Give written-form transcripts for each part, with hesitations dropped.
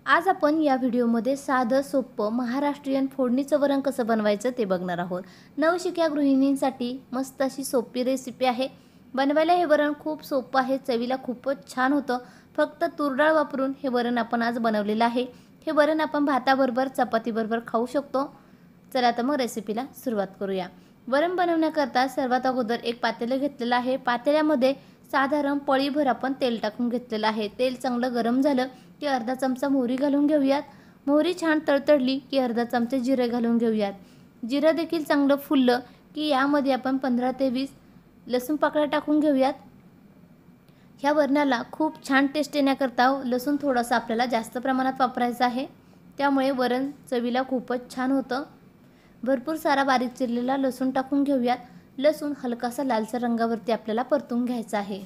आज आपण या व्हिडिओमध्ये साधं सोपं महाराष्ट्रीयन फोडणीचं वरण कसं बनवायचं ते बघणार आहोत। नवशिक्या गृहिणींसाठी मस्त अशी सोपी रेसिपी आहे। बनवायला हे वरण खूप सोपं आहे, चवीला खूपच छान होतं। फक्त तूर डाळ वापरून हे वरण आपण आज बनवलेलं आहे। हे वरण आपण भाताबरोबर चपातीबरोबर खाऊ शकतो। चला तर मग रेसिपीला सुरुवात करूया। वरण बनवण्याकरता सर्वात अगोदर एक पातेलं घेतलेलं आहे। पातेल्यामध्ये साधारण पळीभर आपण तेल टाकून घेतलेलं आहे। तेल चांगलं गरम झालं की अर्धा चमचा मोहरी घालून घेऊयात। मोहरी छान तळतळली की अर्धा चमचा जिरे घालून घेऊयात। जिरं देखील चांगलं फुललं की यामध्ये आपण 15 ते 20 लसूण पाकळ्या टाकून घेऊयात। ह्या वरणाला खूप छान टेस्ट येण्याकरता लसूण थोडासा आपल्याला जास्त प्रमाणात वापरायचा आहे, त्यामुळे वरण चवीला खूपच छान होतं। भरपूर सारा बारीक चिरलेला लसूण टाकून घेऊयात। लसूण हलकासा लालसर रंगावरती आपल्याला परतून घ्यायचा आहे।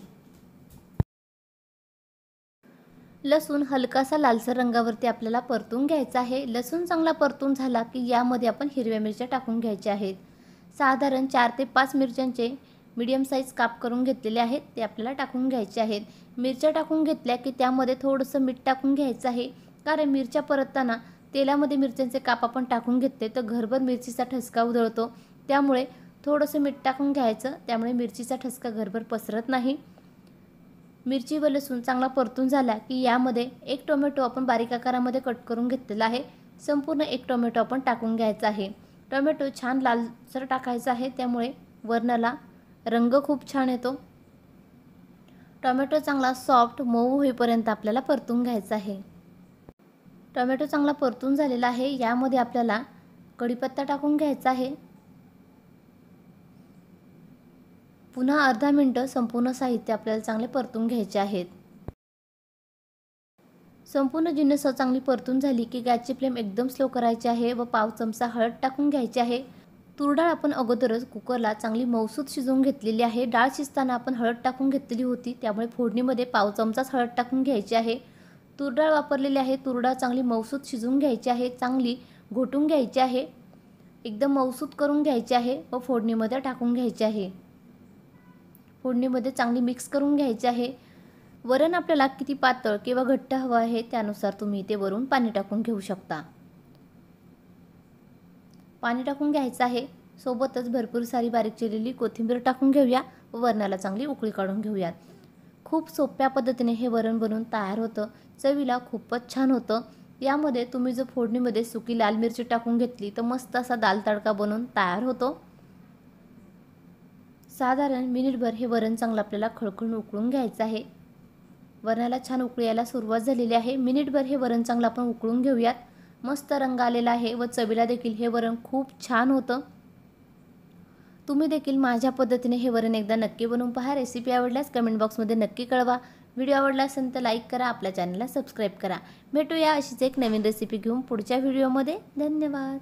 लसूण हलकासा लालसर रंगावरती आपल्याला परतून घ्यायचा आहे। लसूण चांगला परतून झाला की यामध्ये आपण हिरव्या मिरच्या टाकून घ्यायच्या आहेत। साधारण 4 ते 5 मिरच्यांचे मीडियम साईज काप करून घेतलेले आहेत, ते आपल्याला टाकून घ्यायचे आहेत। मिरच्या टाकून घेतल्या की त्यामध्ये थोडंसं मीठ टाकून घ्यायचं आहे, कारण मिरच्या परतताना तेलामध्ये मिरच्यांचे काप आपण टाकून घेतले तर घरभर मिरचीचा ठसका उधळतो, त्यामुळे थोडंसं मीठ टाकून घ्यायचं, त्यामुळे मिरचीचा ठसका घरभर पसरत नाही। मिरची व लसूण चांगला परतून झाला की यामध्ये एक टोमॅटो आपण बारीक आकारामध्ये कट करून घेतलेला आहे। संपूर्ण एक टोमॅटो आपण टाकून घ्यायचा आहे। टोमॅटो छान लालसर टाकायचा आहे, त्यामुळे वरणाला रंग खूप छान येतो। टोमॅटो चांगला सॉफ्ट मऊ होईपर्यंत आपल्याला परतून घ्यायचा आहे। टोमॅटो चांगला परतून झालेला आहे, यामध्ये आपल्याला कढीपत्ता टाकून घ्यायचा आहे। पुन्हा अर्धा मिनिट संपूर्ण साहित्य आपल्याला चांगले परतून घ्यायचे आहेत। संपूर्ण जिन्नस चांगली परतून झाली की गॅसची फ्लेम एकदम स्लो करायची आहे व पाव चमचा हळद टाकून घ्यायची आहे। तूर डाळ आपण अगोदरच कुकरला चांगली मऊसूत शिजवून घेतलेली आहे। डाळ शिजताना आपण हळद टाकून घेतलेली होती, त्यामुळे फोडणीमध्ये पाव चमचाच हळद टाकून घ्यायची आहे। तूर डाळ वापरलेली आहे। तूर डाळ चांगली मऊसूत शिजवून घ्यायची आहे, चांगली घोटून घ्यायची आहे, एकदम मऊसूत करून घ्यायची आहे व फोडणीमध्ये टाकून घ्यायची आहे। फोडणीमध्ये चांगली मिक्स करून घ्यायची आहे। वरण आपल्याला किती पातळ किंवा घट्ट हवं आहे त्यानुसार तुम्ही इथे वरून पाणी टाकून घेऊ शकता। पाणी टाकून घ्यायचं आहे, सोबतच भरपूर सारी बारीक चिरलेली कोथिंबीर टाकून घेऊया व वरणाला चांगली उकळी काढून घेऊयात। खूप सोप्या पद्धतीने हे वरण बनवून तयार होतं, चवीला खूपच छान होतं। यामध्ये तुम्ही जर फोडणीमध्ये सुकी लाल मिरची टाकून घेतली तर मस्त असा दाल तडका बनवून तयार होतो। साधारण मिनिटभर हे वरण चांगलं आपल्याला खळखळून उकळून घ्यायचं आहे। वरणाला छान उकळी यायला सुरुवात झालेली आहे। मिनिटभर हे वरण चांगलं आपण उकळून घेऊयात। मस्त रंग आलेला आहे व चवीला देखील हे वरण खूप छान होतं। तुम्ही देखील माझ्या पद्धतीने हे वरण एकदा नक्की बनवून पहा। रेसिपी आवडल्यास कमेंट बॉक्समध्ये नक्की कळवा। व्हिडिओ आवडला असेल तर लाईक करा, आपल्या चॅनलला सबस्क्राईब करा। भेटूया अशीच एक नवीन रेसिपी घेऊन पुढच्या व्हिडिओमध्ये। धन्यवाद।